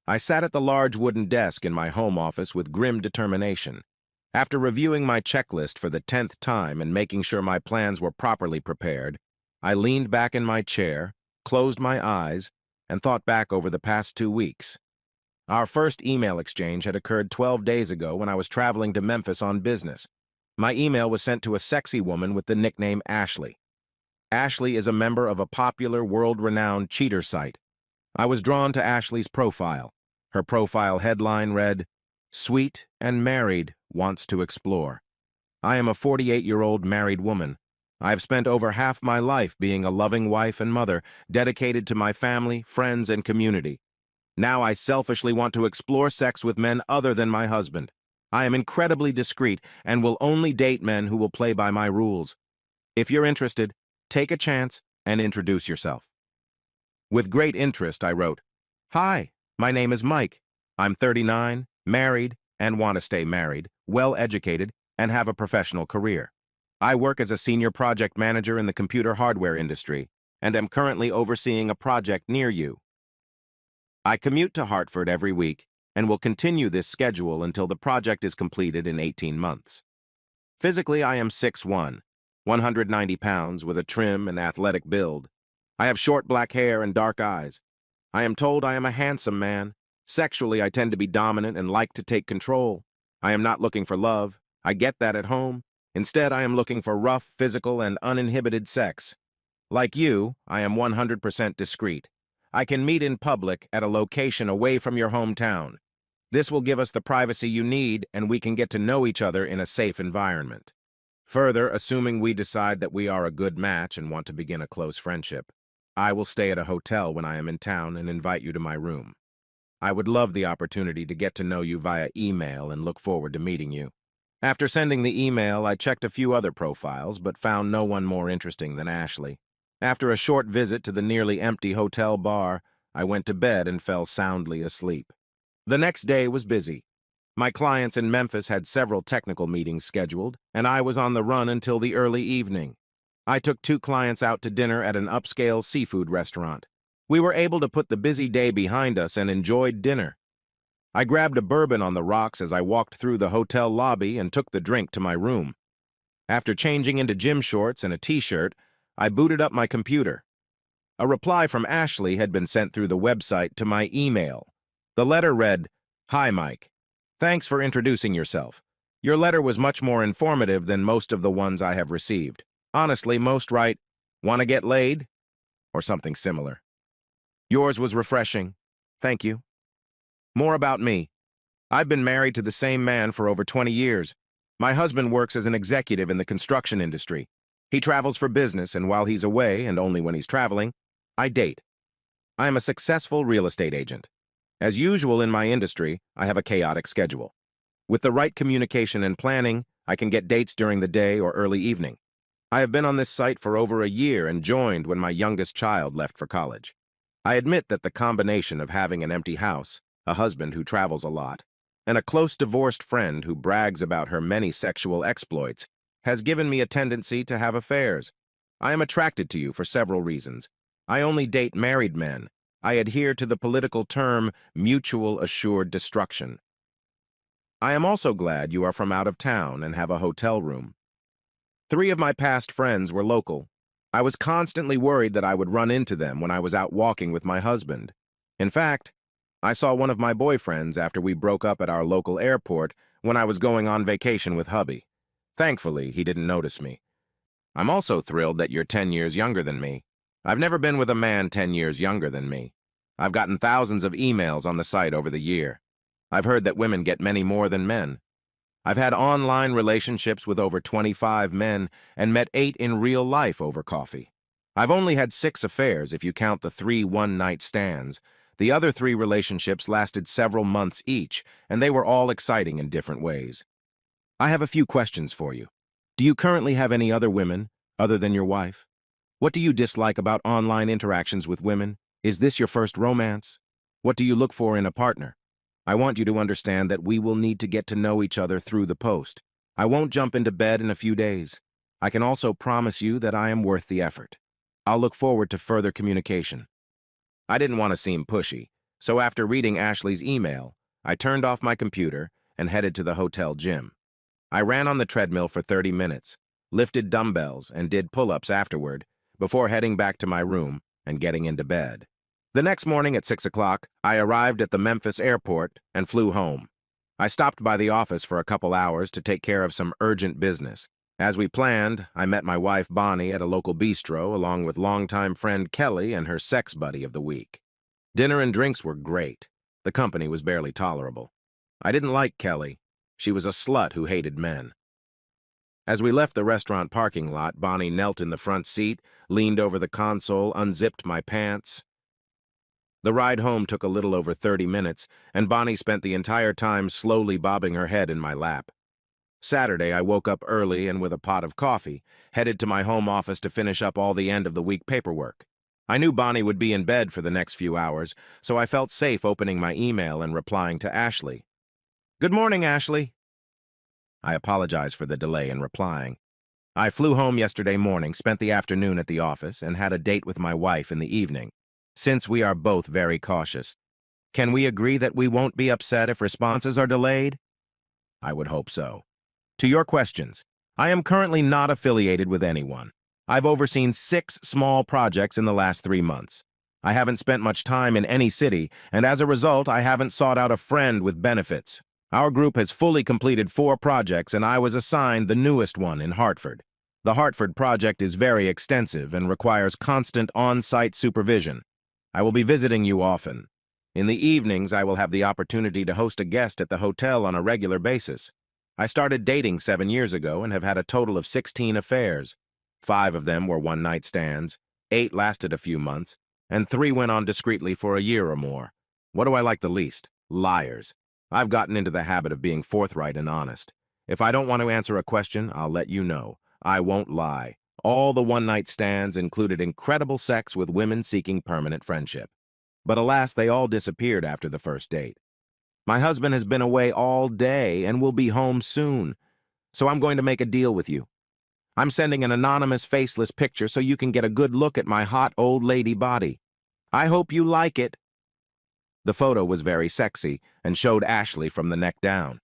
I sat at the large wooden desk in my home office with grim determination. After reviewing my checklist for the 10th time and making sure my plans were properly prepared, I leaned back in my chair, closed my eyes, and thought back over the past 2 weeks. Our first email exchange had occurred 12 days ago when I was traveling to Memphis on business. My email was sent to a sexy woman with the nickname Ashley. Ashley is a member of a popular, world-renowned cheater site. I was drawn to Ashley's profile. Her profile headline read, "Sweet and married, wants to explore." I am a 48-year-old married woman. I have spent over half my life being a loving wife and mother, dedicated to my family, friends, and community. Now I selfishly want to explore sex with men other than my husband. I am incredibly discreet and will only date men who will play by my rules. If you're interested, take a chance and introduce yourself. With great interest, I wrote, "Hi, my name is Mike. I'm 39, married, and want to stay married, well-educated, and have a professional career. I work as a senior project manager in the computer hardware industry and am currently overseeing a project near you. I commute to Hartford every week and will continue this schedule until the project is completed in 18 months. Physically, I am 6'1", 190 pounds, with a trim and athletic build. I have short black hair and dark eyes. I am told I am a handsome man. Sexually, I tend to be dominant and like to take control. I am not looking for love. I get that at home. Instead, I am looking for rough, physical, and uninhibited sex. Like you, I am 100% discreet. I can meet in public at a location away from your hometown. This will give us the privacy you need, and we can get to know each other in a safe environment. Further, assuming we decide that we are a good match and want to begin a close friendship, I will stay at a hotel when I am in town and invite you to my room. I would love the opportunity to get to know you via email and look forward to meeting you." After sending the email, I checked a few other profiles, but found no one more interesting than Ashley. After a short visit to the nearly empty hotel bar, I went to bed and fell soundly asleep. The next day was busy. My clients in Memphis had several technical meetings scheduled, and I was on the run until the early evening. I took 2 clients out to dinner at an upscale seafood restaurant. We were able to put the busy day behind us and enjoyed dinner. I grabbed a bourbon on the rocks as I walked through the hotel lobby and took the drink to my room. After changing into gym shorts and a t-shirt, I booted up my computer. A reply from Ashley had been sent through the website to my email. The letter read, "Hi, Mike. Thanks for introducing yourself. Your letter was much more informative than most of the ones I have received. Honestly, most write, 'Want to get laid?' or something similar. Yours was refreshing. Thank you. More about me. I've been married to the same man for over 20 years. My husband works as an executive in the construction industry. He travels for business, and while he's away, and only when he's traveling, I date. I am a successful real estate agent. As usual in my industry, I have a chaotic schedule. With the right communication and planning, I can get dates during the day or early evening. I have been on this site for over a year and joined when my youngest child left for college. I admit that the combination of having an empty house, a husband who travels a lot, and a close divorced friend who brags about her many sexual exploits has given me a tendency to have affairs. I am attracted to you for several reasons. I only date married men. I adhere to the political term mutual assured destruction. I am also glad you are from out of town and have a hotel room. 3 of my past friends were local. I was constantly worried that I would run into them when I was out walking with my husband. In fact, I saw one of my boyfriends after we broke up at our local airport when I was going on vacation with hubby. Thankfully, he didn't notice me. I'm also thrilled that you're 10 years younger than me. I've never been with a man 10 years younger than me. I've gotten thousands of emails on the site over the year. I've heard that women get many more than men. I've had online relationships with over 25 men and met 8 in real life over coffee. I've only had 6 affairs if you count the 3 one-night stands. The other 3 relationships lasted several months each, and they were all exciting in different ways. I have a few questions for you. Do you currently have any other women, other than your wife? What do you dislike about online interactions with women? Is this your first romance? What do you look for in a partner? I want you to understand that we will need to get to know each other through the post. I won't jump into bed in a few days. I can also promise you that I am worth the effort. I'll look forward to further communication." I didn't want to seem pushy, So after reading Ashley's email, I turned off my computer and headed to the hotel gym. I ran on the treadmill for 30 minutes, lifted dumbbells, and did pull-ups afterward, before heading back to my room and getting into bed. The next morning at 6 o'clock, I arrived at the Memphis airport and flew home. I stopped by the office for a couple hours to take care of some urgent business. As we planned, I met my wife Bonnie at a local bistro along with longtime friend Kelly and her sex buddy of the week. Dinner and drinks were great. The company was barely tolerable. I didn't like Kelly. She was a slut who hated men. As we left the restaurant parking lot, Bonnie knelt in the front seat, leaned over the console, unzipped my pants. The ride home took a little over 30 minutes, and Bonnie spent the entire time slowly bobbing her head in my lap. Saturday, I woke up early and with a pot of coffee, headed to my home office to finish up all the end-of-the-week paperwork. I knew Bonnie would be in bed for the next few hours, so I felt safe opening my email and replying to Ashley. "Good morning, Ashley." I apologize for the delay in replying. I flew home yesterday morning, spent the afternoon at the office, and had a date with my wife in the evening. Since we are both very cautious, can we agree that we won't be upset if responses are delayed? I would hope so. To your questions, I am currently not affiliated with anyone. I've overseen 6 small projects in the last 3 months. I haven't spent much time in any city, and as a result, I haven't sought out a friend with benefits. Our group has fully completed 4 projects, and I was assigned the newest one in Hartford. The Hartford project is very extensive and requires constant on-site supervision. I will be visiting you often. In the evenings, I will have the opportunity to host a guest at the hotel on a regular basis. I started dating 7 years ago and have had a total of 16 affairs. 5 of them were one-night stands, 8 lasted a few months, and 3 went on discreetly for a year or more. What do I like the least? Liars. I've gotten into the habit of being forthright and honest. If I don't want to answer a question, I'll let you know. I won't lie. All the one-night stands included incredible sex with women seeking permanent friendship. But alas, they all disappeared after the first date. My husband has been away all day and will be home soon, so I'm going to make a deal with you. I'm sending an anonymous, faceless picture so you can get a good look at my hot old lady body. I hope you like it. The photo was very sexy and showed Ashley from the neck down.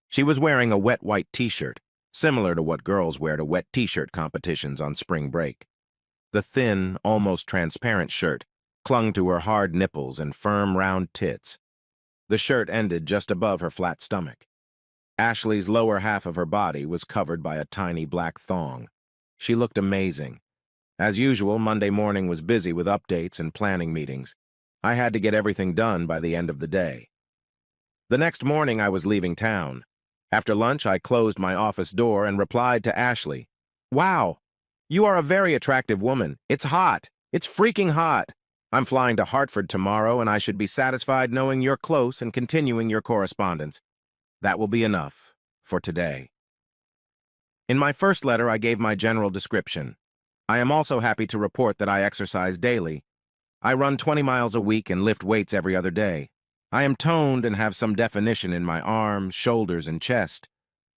She was wearing a wet white t-shirt, similar to what girls wear to wet t-shirt competitions on spring break. The thin, almost transparent shirt clung to her hard nipples and firm, round tits. The shirt ended just above her flat stomach. Ashley's lower half of her body was covered by a tiny black thong. She looked amazing. As usual, Monday morning was busy with updates and planning meetings. I had to get everything done by the end of the day. The next morning, I was leaving town. After lunch, I closed my office door and replied to Ashley, "Wow, you are a very attractive woman. It's hot. It's freaking hot. I'm flying to Hartford tomorrow, and I should be satisfied knowing you're close and continuing your correspondence. That will be enough for today." In my first letter, I gave my general description. I am also happy to report that I exercise daily. I run 20 miles a week and lift weights every other day. I am toned and have some definition in my arms, shoulders, and chest.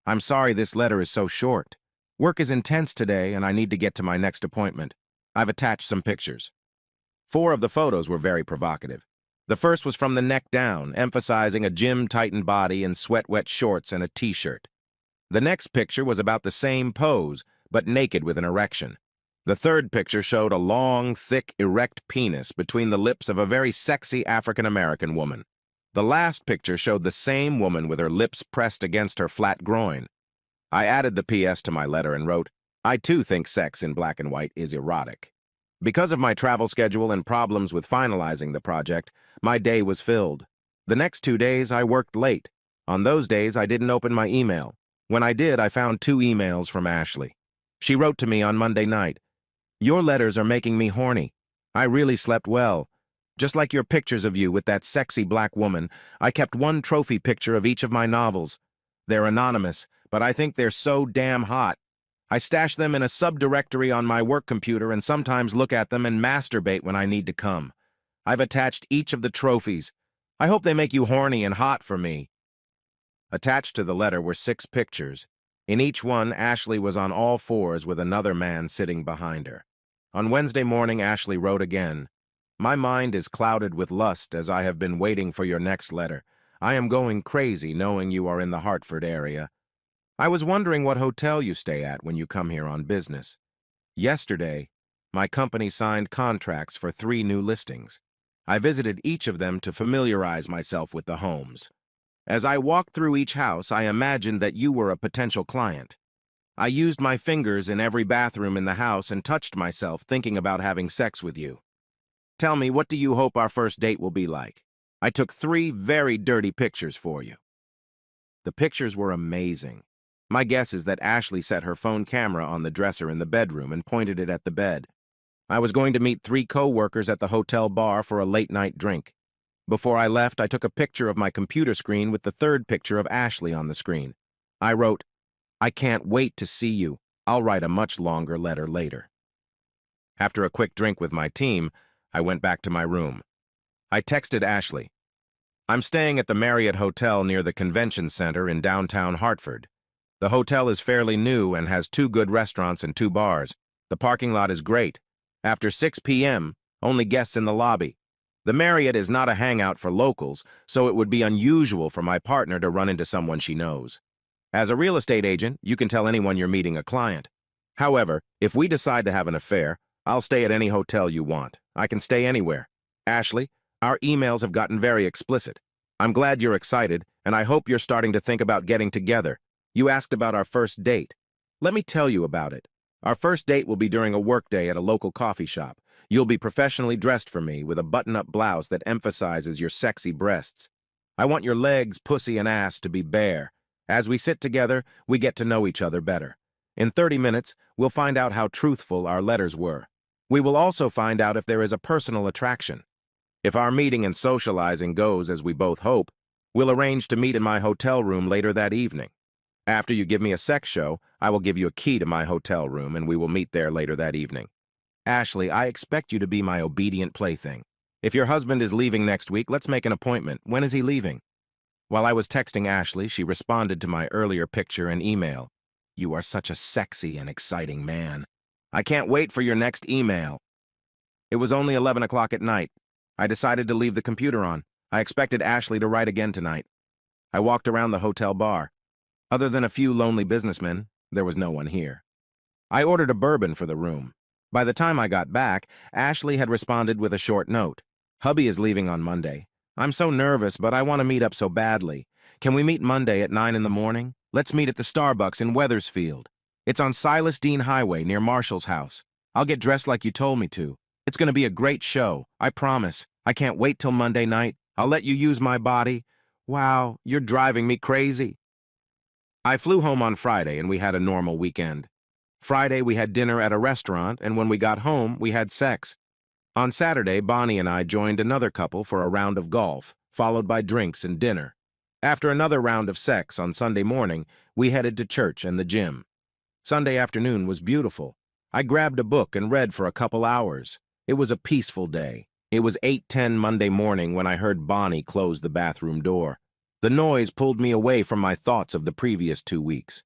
I'm sorry this letter is so short. Work is intense today, and I need to get to my next appointment. I've attached some pictures. 4 of the photos were very provocative. The first was from the neck down, emphasizing a gym-tightened body in sweat-wet shorts and a t-shirt. The next picture was about the same pose, but naked with an erection. The third picture showed a long, thick, erect penis between the lips of a very sexy African-American woman. The last picture showed the same woman with her lips pressed against her flat groin. I added the PS to my letter and wrote, "I too think sex in black and white is erotic." Because of my travel schedule and problems with finalizing the project, my day was filled. The next 2 days, I worked late. On those days, I didn't open my email. When I did, I found 2 emails from Ashley. She wrote to me on Monday night, "Your letters are making me horny. I really slept well. Just like your pictures of you with that sexy black woman, I kept 1 trophy picture of each of my novels. They're anonymous, but I think they're so damn hot. I stash them in a subdirectory on my work computer and sometimes look at them and masturbate when I need to come. I've attached each of the trophies. I hope they make you horny and hot for me." Attached to the letter were 6 pictures. In each one, Ashley was on all fours with another man sitting behind her. On Wednesday morning, Ashley wrote again, My mind is clouded with lust as I have been waiting for your next letter. I am going crazy knowing you are in the Hartford area. I was wondering what hotel you stay at when you come here on business. Yesterday, my company signed contracts for 3 new listings. I visited each of them to familiarize myself with the homes. As I walked through each house, I imagined that you were a potential client. I used my fingers in every bathroom in the house and touched myself thinking about having sex with you. Tell me, what do you hope our first date will be like? I took 3 very dirty pictures for you. The pictures were amazing. My guess is that Ashley set her phone camera on the dresser in the bedroom and pointed it at the bed. I was going to meet 3 co-workers at the hotel bar for a late-night drink. Before I left, I took a picture of my computer screen with the 3rd picture of Ashley on the screen. I wrote, "I can't wait to see you. I'll write a much longer letter later." After a quick drink with my team, I went back to my room. I texted Ashley. I'm staying at the Marriott Hotel near the Convention Center in downtown Hartford. The hotel is fairly new and has 2 good restaurants and 2 bars. The parking lot is great. After 6 p.m., only guests in the lobby. The Marriott is not a hangout for locals, so it would be unusual for my partner to run into someone she knows. As a real estate agent, you can tell anyone you're meeting a client. However, if we decide to have an affair, I'll stay at any hotel you want. I can stay anywhere. Ashley, our emails have gotten very explicit. I'm glad you're excited, and I hope you're starting to think about getting together. You asked about our first date. Let me tell you about it. Our first date will be during a workday at a local coffee shop. You'll be professionally dressed for me with a button-up blouse that emphasizes your sexy breasts. I want your legs, pussy, and ass to be bare. As we sit together, we get to know each other better. In 30 minutes, we'll find out how truthful our letters were. We will also find out if there is a personal attraction. If our meeting and socializing goes as we both hope, we'll arrange to meet in my hotel room later that evening. After you give me a sex show, I will give you a key to my hotel room and we will meet there later that evening. Ashley, I expect you to be my obedient plaything. If your husband is leaving next week, let's make an appointment. When is he leaving? While I was texting Ashley, she responded to my earlier picture and email. You are such a sexy and exciting man. I can't wait for your next email. It was only 11 o'clock at night. I decided to leave the computer on. I expected Ashley to write again tonight. I walked around the hotel bar. Other than a few lonely businessmen, there was no one here. I ordered a bourbon for the room. By the time I got back, Ashley had responded with a short note. Hubby is leaving on Monday. I'm so nervous, but I want to meet up so badly. Can we meet Monday at 9 in the morning? Let's meet at the Starbucks in Wethersfield. It's on Silas Dean Highway near Marshall's house. I'll get dressed like you told me to. It's going to be a great show, I promise. I can't wait till Monday night. I'll let you use my body. Wow, you're driving me crazy. I flew home on Friday and we had a normal weekend. Friday we had dinner at a restaurant, and when we got home, we had sex. On Saturday, Bonnie and I joined another couple for a round of golf, followed by drinks and dinner. After another round of sex on Sunday morning, we headed to church and the gym. Sunday afternoon was beautiful. I grabbed a book and read for a couple hours. It was a peaceful day. It was 8:10 Monday morning when I heard Bonnie close the bathroom door. The noise pulled me away from my thoughts of the previous 2 weeks.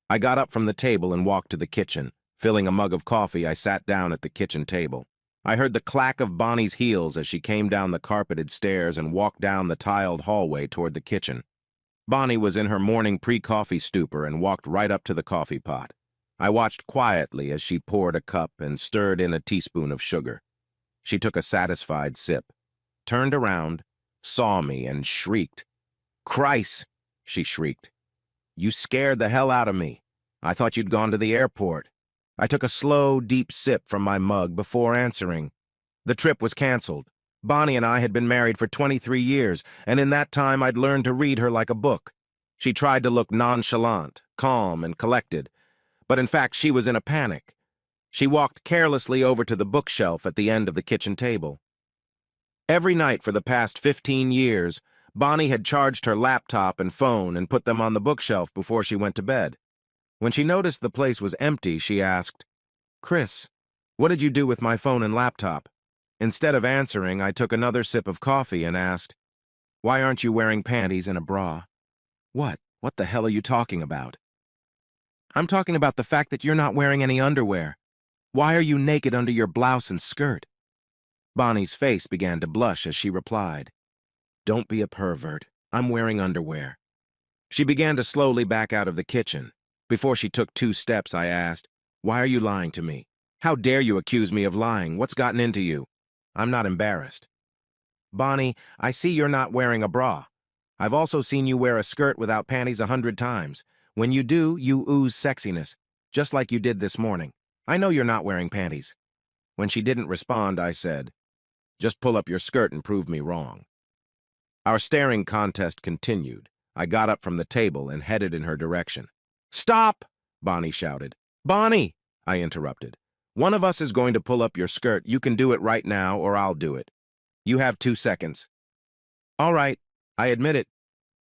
I got up from the table and walked to the kitchen. Filling a mug of coffee, I sat down at the kitchen table. I heard the clack of Bonnie's heels as she came down the carpeted stairs and walked down the tiled hallway toward the kitchen. Bonnie was in her morning pre-coffee stupor and walked right up to the coffee pot. I watched quietly as she poured a cup and stirred in a teaspoon of sugar. She took a satisfied sip, turned around, saw me, and shrieked. "Christ!" she shrieked. "You scared the hell out of me. I thought you'd gone to the airport." I took a slow, deep sip from my mug before answering. The trip was canceled. Bonnie and I had been married for 23 years, and in that time I'd learned to read her like a book. She tried to look nonchalant, calm, and collected, but in fact she was in a panic. She walked carelessly over to the bookshelf at the end of the kitchen table. Every night for the past 15 years, Bonnie had charged her laptop and phone and put them on the bookshelf before she went to bed. When she noticed the place was empty, she asked, "Chris, what did you do with my phone and laptop?" Instead of answering, I took another sip of coffee and asked, "Why aren't you wearing panties and a bra?" "What? What the hell are you talking about?" "I'm talking about the fact that you're not wearing any underwear. Why are you naked under your blouse and skirt?" Bonnie's face began to blush as she replied, "Don't be a pervert. I'm wearing underwear." She began to slowly back out of the kitchen. Before she took 2 steps, I asked, "Why are you lying to me? How dare you accuse me of lying? What's gotten into you?" I'm not embarrassed. "Bonnie, I see you're not wearing a bra. I've also seen you wear a skirt without panties 100 times. When you do, you ooze sexiness, just like you did this morning. I know you're not wearing panties." When she didn't respond, I said, "Just pull up your skirt and prove me wrong." Our staring contest continued. I got up from the table and headed in her direction. "Stop!" Bonnie shouted. "Bonnie!" I interrupted. "One of us is going to pull up your skirt. You can do it right now, or I'll do it. You have 2 seconds." "All right, I admit it.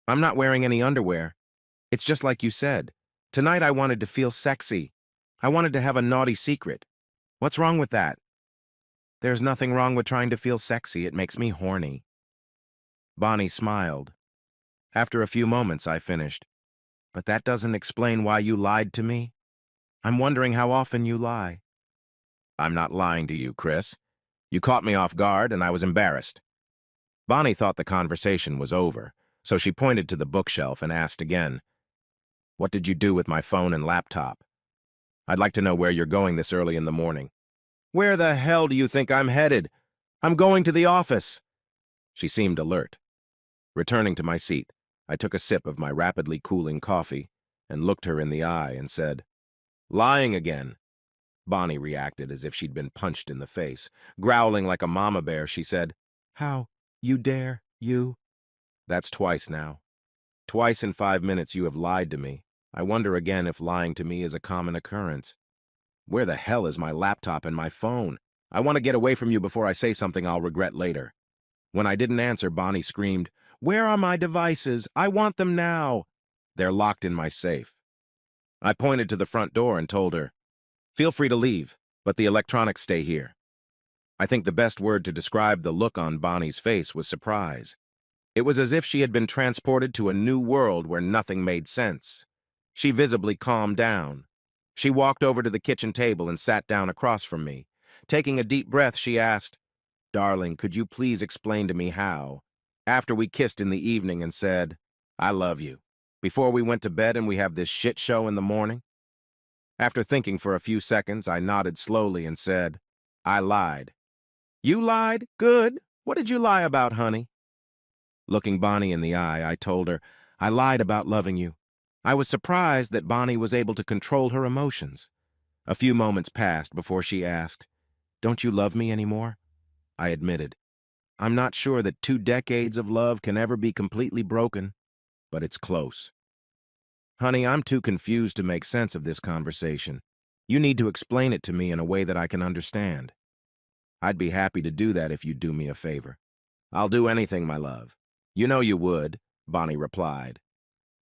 I'm not wearing any underwear. It's just like you said. Tonight I wanted to feel sexy. I wanted to have a naughty secret. What's wrong with that?" "There's nothing wrong with trying to feel sexy. It makes me horny." Bonnie smiled. After a few moments, I finished, "But that doesn't explain why you lied to me. I'm wondering how often you lie." "I'm not lying to you, Chris. You caught me off guard, and I was embarrassed." Bonnie thought the conversation was over, so she pointed to the bookshelf and asked again, "What did you do with my phone and laptop? I'd like to know where you're going this early in the morning." "Where the hell do you think I'm headed? I'm going to the office." She seemed alert. Returning to my seat, I took a sip of my rapidly cooling coffee and looked her in the eye and said, "Lying again." Bonnie reacted as if she'd been punched in the face. Growling like a mama bear, she said, "How? You dare? You?" "That's twice now. Twice in 5 minutes you have lied to me. I wonder again if lying to me is a common occurrence. Where the hell is my laptop and my phone? I want to get away from you before I say something I'll regret later." When I didn't answer, Bonnie screamed, "Where are my devices? I want them now." "They're locked in my safe." I pointed to the front door and told her, "Feel free to leave, but the electronics stay here." I think the best word to describe the look on Bonnie's face was surprise. It was as if she had been transported to a new world where nothing made sense. She visibly calmed down. She walked over to the kitchen table and sat down across from me. Taking a deep breath, she asked, "Darling, could you please explain to me how, after we kissed in the evening and said, 'I love you,' before we went to bed and we have this shit show in the morning?" After thinking for a few seconds, I nodded slowly and said, "I lied." "You lied? Good. What did you lie about, honey?" Looking Bonnie in the eye, I told her, "I lied about loving you." I was surprised that Bonnie was able to control her emotions. A few moments passed before she asked, "Don't you love me anymore?" I admitted, "I'm not sure that 2 decades of love can ever be completely broken, but it's close." "Honey, I'm too confused to make sense of this conversation. You need to explain it to me in a way that I can understand." "I'd be happy to do that if you'd do me a favor." "I'll do anything, my love." "You know you would," Bonnie replied.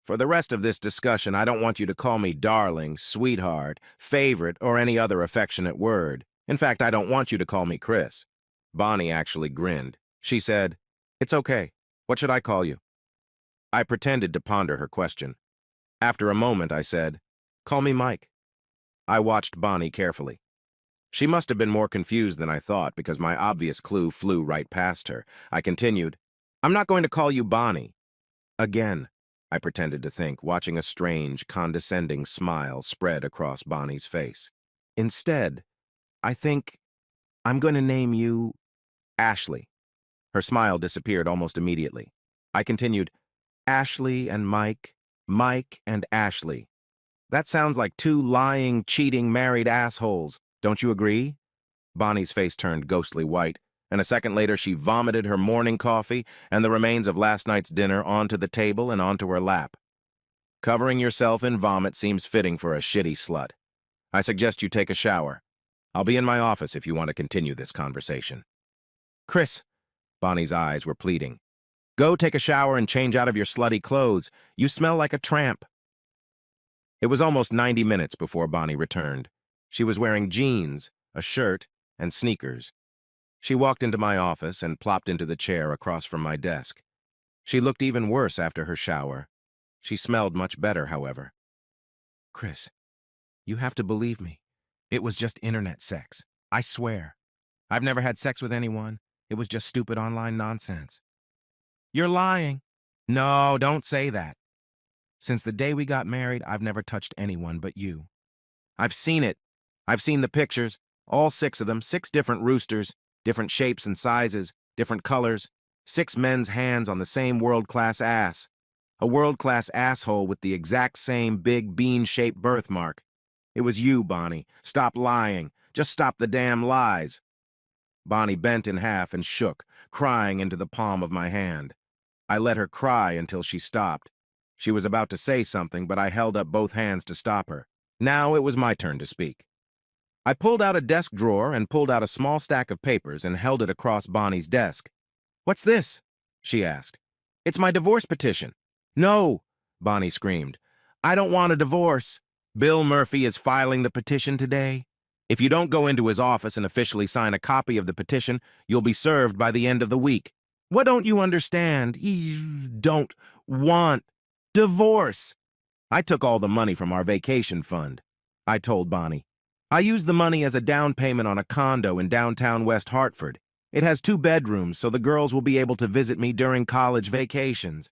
"For the rest of this discussion, I don't want you to call me darling, sweetheart, favorite, or any other affectionate word. In fact, I don't want you to call me Chris." Bonnie actually grinned. She said, "It's okay. What should I call you?" I pretended to ponder her question. After a moment, I said, "Call me Mike." I watched Bonnie carefully. She must have been more confused than I thought because my obvious clue flew right past her. I continued, "I'm not going to call you Bonnie." "Again," I pretended to think, watching a strange, condescending smile spread across Bonnie's face. "Instead, I think I'm going to name you Ashley." Her smile disappeared almost immediately. I continued, "Ashley and Mike, Mike and Ashley. That sounds like two lying, cheating, married assholes. Don't you agree?" Bonnie's face turned ghostly white, and a second later she vomited her morning coffee and the remains of last night's dinner onto the table and onto her lap. "Covering yourself in vomit seems fitting for a shitty slut. I suggest you take a shower. I'll be in my office if you want to continue this conversation." "Chris," Bonnie's eyes were pleading, "go take a shower and change out of your slutty clothes. You smell like a tramp." It was almost 90 minutes before Bonnie returned. She was wearing jeans, a shirt, and sneakers. She walked into my office and plopped into the chair across from my desk. She looked even worse after her shower. She smelled much better, however. "Chris, you have to believe me. It was just internet sex. I swear." I've never had sex with anyone. It was just stupid online nonsense. You're lying. No, don't say that. Since the day we got married, I've never touched anyone but you. I've seen it. I've seen the pictures, all 6 of them, 6 different roosters, different shapes and sizes, different colors, 6 men's hands on the same world-class ass. A world-class asshole with the exact same big bean-shaped birthmark. It was you, Bonnie. Stop lying. Just stop the damn lies. Bonnie bent in half and shook, crying into the palm of my hand. I let her cry until she stopped. She was about to say something, but I held up both hands to stop her. Now it was my turn to speak. I pulled out a desk drawer and pulled out a small stack of papers and held it across Bonnie's desk. "What's this?" she asked. "It's my divorce petition." "No," Bonnie screamed. "I don't want a divorce. Bill Murphy is filing the petition today. If you don't go into his office and officially sign a copy of the petition, you'll be served by the end of the week. What don't you understand? You don't want divorce." "I took all the money from our vacation fund," I told Bonnie. "I used the money as a down payment on a condo in downtown West Hartford. It has 2 bedrooms, so the girls will be able to visit me during college vacations."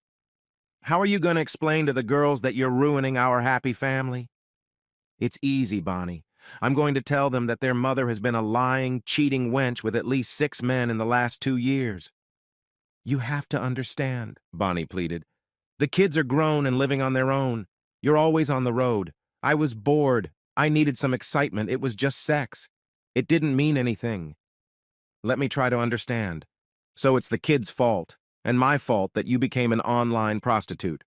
"How are you going to explain to the girls that you're ruining our happy family?" "It's easy, Bonnie. I'm going to tell them that their mother has been a lying, cheating wench with at least 6 men in the last 2 years. "You have to understand," Bonnie pleaded. "The kids are grown and living on their own. You're always on the road. I was bored. I needed some excitement. It was just sex. It didn't mean anything. Let me try to understand. So it's the kids' fault, and my fault that you became an online prostitute."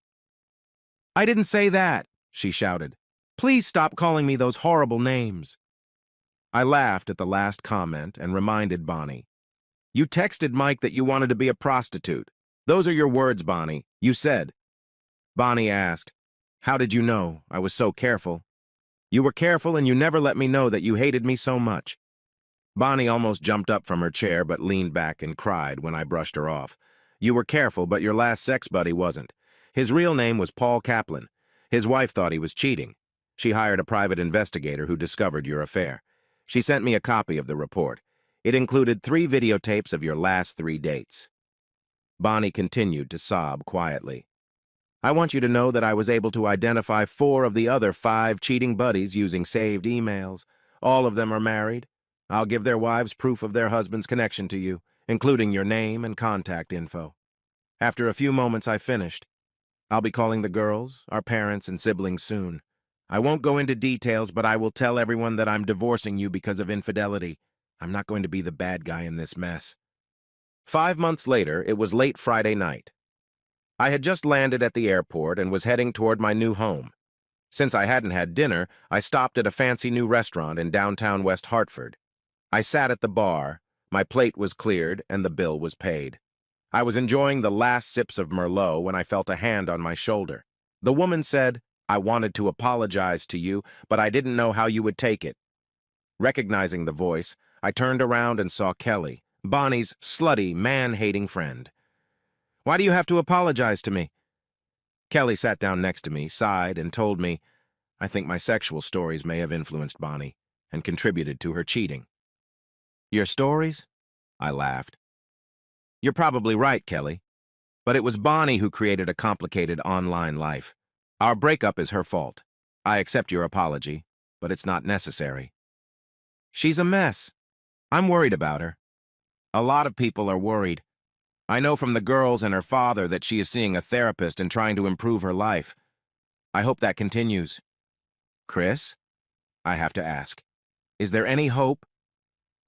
"I didn't say that," she shouted. "Please stop calling me those horrible names." I laughed at the last comment and reminded Bonnie. "You texted Mike that you wanted to be a prostitute. Those are your words, Bonnie. You said." Bonnie asked, "How did you know? I was so careful." "You were careful and you never let me know that you hated me so much." Bonnie almost jumped up from her chair but leaned back and cried when I brushed her off. "You were careful, but your last sex buddy wasn't. His real name was Paul Kaplan. His wife thought he was cheating. She hired a private investigator who discovered your affair. She sent me a copy of the report. It included 3 videotapes of your last 3 dates." Bonnie continued to sob quietly. "I want you to know that I was able to identify 4 of the other 5 cheating buddies using saved emails. All of them are married. I'll give their wives proof of their husband's connection to you, including your name and contact info." After a few moments, I finished. "I'll be calling the girls, our parents, and siblings soon. I won't go into details, but I will tell everyone that I'm divorcing you because of infidelity. I'm not going to be the bad guy in this mess." 5 months later, it was late Friday night. I had just landed at the airport and was heading toward my new home. Since I hadn't had dinner, I stopped at a fancy new restaurant in downtown West Hartford. I sat at the bar, my plate was cleared, and the bill was paid. I was enjoying the last sips of Merlot when I felt a hand on my shoulder. The woman said, "I wanted to apologize to you, but I didn't know how you would take it." Recognizing the voice, I turned around and saw Kelly, Bonnie's slutty, man-hating friend. "Why do you have to apologize to me?" Kelly sat down next to me, sighed, and told me, "I think my sexual stories may have influenced Bonnie and contributed to her cheating." "Your stories?" I laughed. "You're probably right, Kelly. But it was Bonnie who created a complicated online life. Our breakup is her fault. I accept your apology, but it's not necessary." "She's a mess. I'm worried about her." "A lot of people are worried. I know from the girls and her father that she is seeing a therapist and trying to improve her life. I hope that continues." "Chris, I have to ask, is there any hope?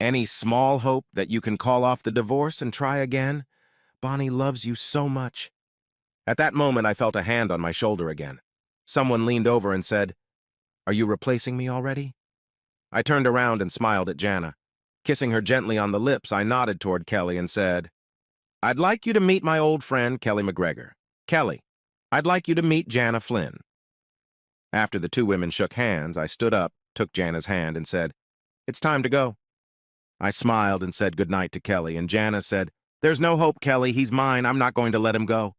Any small hope that you can call off the divorce and try again? Bonnie loves you so much." At that moment, I felt a hand on my shoulder again. Someone leaned over and said, "Are you replacing me already?" I turned around and smiled at Jana. Kissing her gently on the lips, I nodded toward Kelly and said, "I'd like you to meet my old friend, Kelly McGregor. Kelly, I'd like you to meet Jana Flynn." After the 2 women shook hands, I stood up, took Jana's hand, and said, "It's time to go." I smiled and said goodnight to Kelly, and Jana said, "There's no hope, Kelly. He's mine. I'm not going to let him go."